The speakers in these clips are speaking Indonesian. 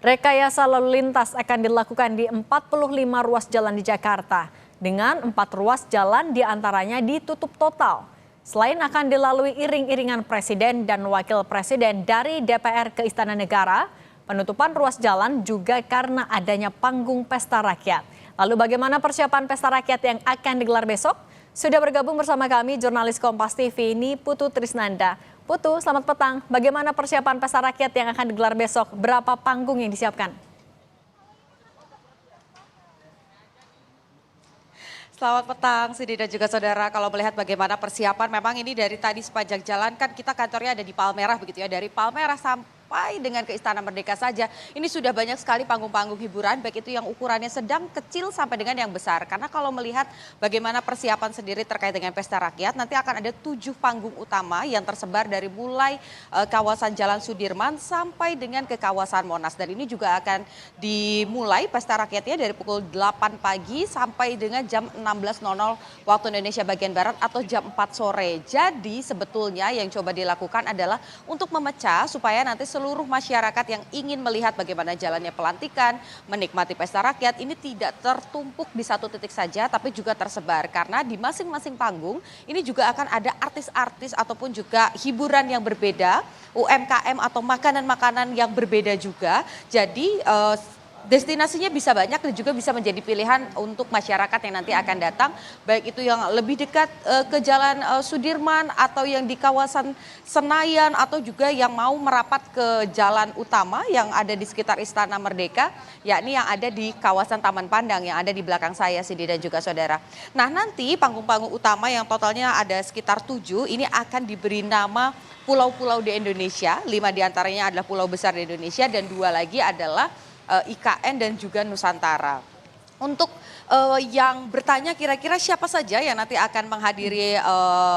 Rekayasa lalu lintas akan dilakukan di 45 ruas jalan di Jakarta, dengan 4 ruas jalan diantaranya ditutup total. Selain akan dilalui iring-iringan Presiden dan Wakil Presiden dari DPR ke Istana Negara, penutupan ruas jalan juga karena adanya panggung pesta rakyat. Lalu bagaimana persiapan pesta rakyat yang akan digelar besok? Sudah bergabung bersama kami jurnalis Kompas TV ini Putu Trisnanda. Putu, selamat petang. Bagaimana persiapan pesta rakyat yang akan digelar besok? Berapa panggung yang disiapkan? Selamat petang, Sidi dan juga saudara. Kalau melihat bagaimana persiapan, memang ini dari tadi sepanjang jalan kan kita kantornya ada di Palmerah begitu ya. Dari Palmerah sampai dengan ke Istana Merdeka saja, ini sudah banyak sekali panggung-panggung hiburan, baik itu yang ukurannya sedang, kecil sampai dengan yang besar. Karena kalau melihat bagaimana persiapan sendiri terkait dengan pesta rakyat, nanti akan ada 7 panggung utama yang tersebar dari mulai kawasan Jalan Sudirman sampai dengan ke kawasan Monas. Dan ini juga akan dimulai pesta rakyatnya dari pukul 8 pagi sampai dengan jam 16.00 waktu Indonesia bagian Barat atau jam 4 sore. Jadi sebetulnya yang coba dilakukan adalah untuk memecah supaya nanti seluruh masyarakat yang ingin melihat bagaimana jalannya pelantikan, menikmati pesta rakyat ini tidak tertumpuk di satu titik saja tapi juga tersebar. Karena di masing-masing panggung ini juga akan ada artis-artis ataupun juga hiburan yang berbeda, UMKM atau makanan-makanan yang berbeda juga. Jadi destinasinya bisa banyak dan juga bisa menjadi pilihan untuk masyarakat yang nanti akan datang. Baik itu yang lebih dekat ke Jalan Sudirman atau yang di kawasan Senayan atau juga yang mau merapat ke jalan utama yang ada di sekitar Istana Merdeka. Yakni yang ada di kawasan Taman Pandang yang ada di belakang saya Sidi dan juga saudara. Nah nanti panggung-panggung utama yang totalnya ada sekitar 7 ini akan diberi nama pulau-pulau di Indonesia. 5 diantaranya adalah pulau besar di Indonesia dan 2 lagi adalah IKN dan juga Nusantara. Untuk yang bertanya kira-kira siapa saja yang nanti akan menghadiri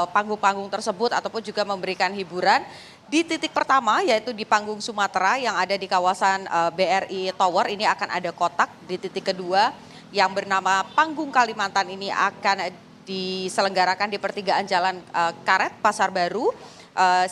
panggung-panggung tersebut ataupun juga memberikan hiburan. Di titik pertama yaitu di panggung Sumatera yang ada di kawasan BRI Tower ini akan ada kotak. Di titik kedua yang bernama Panggung Kalimantan ini akan diselenggarakan di pertigaan Jalan Karet Pasar Baru.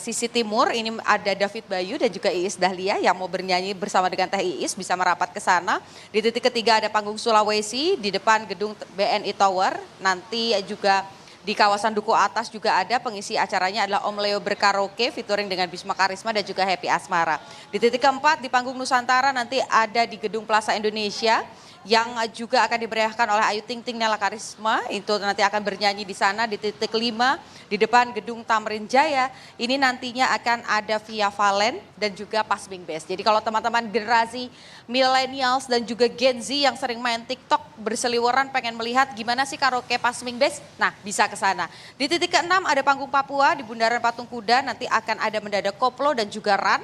Sisi timur ini ada David Bayu dan juga Iis Dahlia yang mau bernyanyi bersama dengan Teh Iis bisa merapat ke sana. Di titik ketiga ada panggung Sulawesi di depan gedung BNI Tower. Nanti juga di kawasan Duku Atas juga ada pengisi acaranya adalah Om Leo Berkaraoke featuring dengan Bisma Karisma dan juga Happy Asmara. Di titik keempat di panggung Nusantara nanti ada di gedung Plaza Indonesia yang juga akan dimeriahkan oleh Ayu Ting Ting Nela Karisma, itu nanti akan bernyanyi di sana. Di titik 5 di depan gedung Tamrin Jaya ini nantinya akan ada Via Valen dan juga Pasming Best. Jadi kalau teman-teman generasi millennials dan juga Gen Z yang sering main TikTok berseliweran pengen melihat gimana sih karaoke Pasming Best, nah bisa ke sana. Di titik ke-6 ada panggung Papua di Bundaran Patung Kuda, nanti akan ada mendadak koplo dan juga run.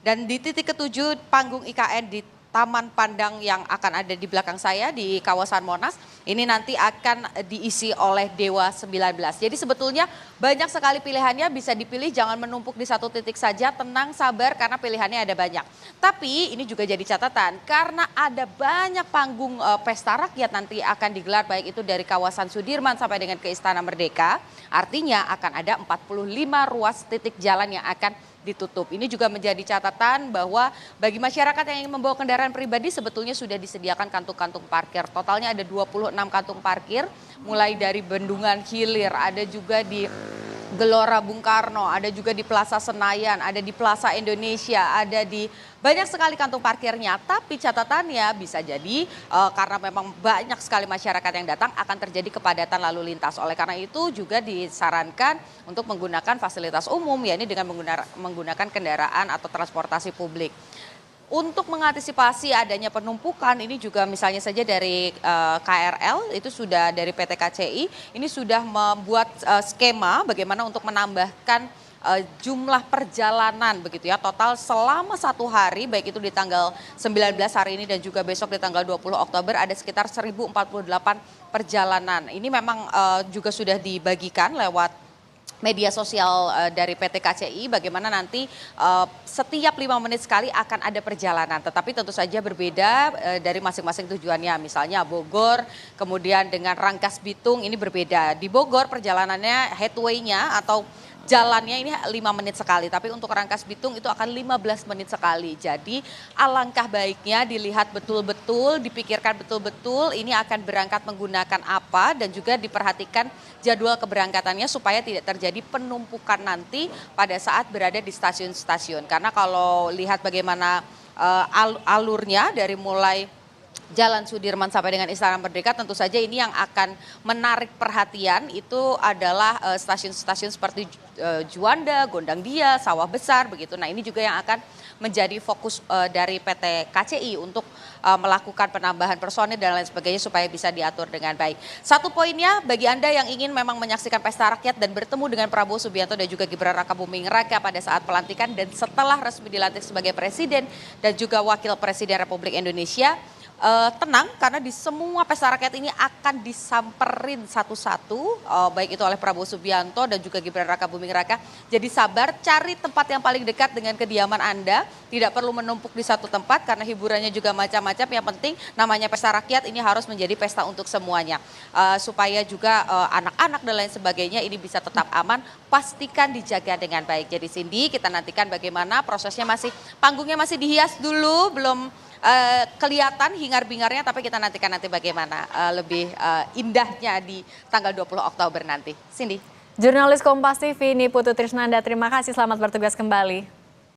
Dan di titik ke-7 panggung IKN di Taman Pandang yang akan ada di belakang saya di kawasan Monas. Ini nanti akan diisi oleh Dewa 19. Jadi sebetulnya banyak sekali pilihannya, bisa dipilih, jangan menumpuk di satu titik saja. Tenang, sabar karena pilihannya ada banyak. Tapi ini juga jadi catatan karena ada banyak panggung pesta rakyat nanti akan digelar baik itu dari kawasan Sudirman sampai dengan ke Istana Merdeka. Artinya akan ada 45 ruas titik jalan yang akan ditutup. Ini juga menjadi catatan bahwa bagi masyarakat yang ingin membawa kendaraan pribadi sebetulnya sudah disediakan kantung-kantung parkir. Totalnya ada 26 kantung parkir, mulai dari Bendungan Hilir, ada juga di Gelora Bung Karno, ada juga di Plaza Senayan, ada di Plaza Indonesia, ada di banyak sekali kantung parkirnya. Tapi catatannya bisa jadi karena memang banyak sekali masyarakat yang datang akan terjadi kepadatan lalu lintas. Oleh karena itu juga disarankan untuk menggunakan fasilitas umum, yakni dengan menggunakan kendaraan atau transportasi publik. Untuk mengantisipasi adanya penumpukan ini juga misalnya saja dari KRL itu sudah dari PT KCI ini sudah membuat skema bagaimana untuk menambahkan jumlah perjalanan begitu ya, total selama 1 hari baik itu di tanggal 19 hari ini dan juga besok di tanggal 20 Oktober ada sekitar 1048 perjalanan. Ini memang juga sudah dibagikan lewat media sosial dari PT KCI bagaimana nanti setiap 5 menit sekali akan ada perjalanan, tetapi tentu saja berbeda dari masing-masing tujuannya. Misalnya Bogor kemudian dengan Rangkas Bitung ini berbeda. Di Bogor perjalanannya headway-nya atau jalannya ini 5 menit sekali, tapi untuk Rangkas Bitung itu akan 15 menit sekali. Jadi alangkah baiknya dilihat betul-betul, dipikirkan betul-betul ini akan berangkat menggunakan apa dan juga diperhatikan jadwal keberangkatannya supaya tidak terjadi penumpukan nanti pada saat berada di stasiun-stasiun. Karena kalau lihat bagaimana alurnya dari mulai Jalan Sudirman sampai dengan Istana Merdeka, tentu saja ini yang akan menarik perhatian itu adalah stasiun-stasiun seperti Juanda, Gondangdia, Sawah Besar begitu. Nah ini juga yang akan menjadi fokus dari PT KCI untuk melakukan penambahan personil dan lain sebagainya supaya bisa diatur dengan baik. Satu poinnya bagi Anda yang ingin memang menyaksikan pesta rakyat dan bertemu dengan Prabowo Subianto dan juga Gibran Rakabuming Raka pada saat pelantikan dan setelah resmi dilantik sebagai presiden dan juga wakil presiden Republik Indonesia, tenang karena di semua pesta rakyat ini akan disamperin satu-satu, baik itu oleh Prabowo Subianto dan juga Gibran Rakabuming Raka. Jadi sabar, cari tempat yang paling dekat dengan kediaman Anda, tidak perlu menumpuk di satu tempat karena hiburannya juga macam-macam. Yang penting namanya pesta rakyat ini harus menjadi pesta untuk semuanya, supaya juga anak-anak dan lain sebagainya ini bisa tetap aman, pastikan dijaga dengan baik. Jadi Cindy, kita nantikan bagaimana prosesnya, panggungnya masih dihias dulu, belum kelihatan hingar-bingarnya, tapi kita nantikan nanti bagaimana lebih indahnya di tanggal 20 Oktober nanti. Cindy. Jurnalis Kompas TV Niputu Trisnanda, terima kasih, selamat bertugas kembali.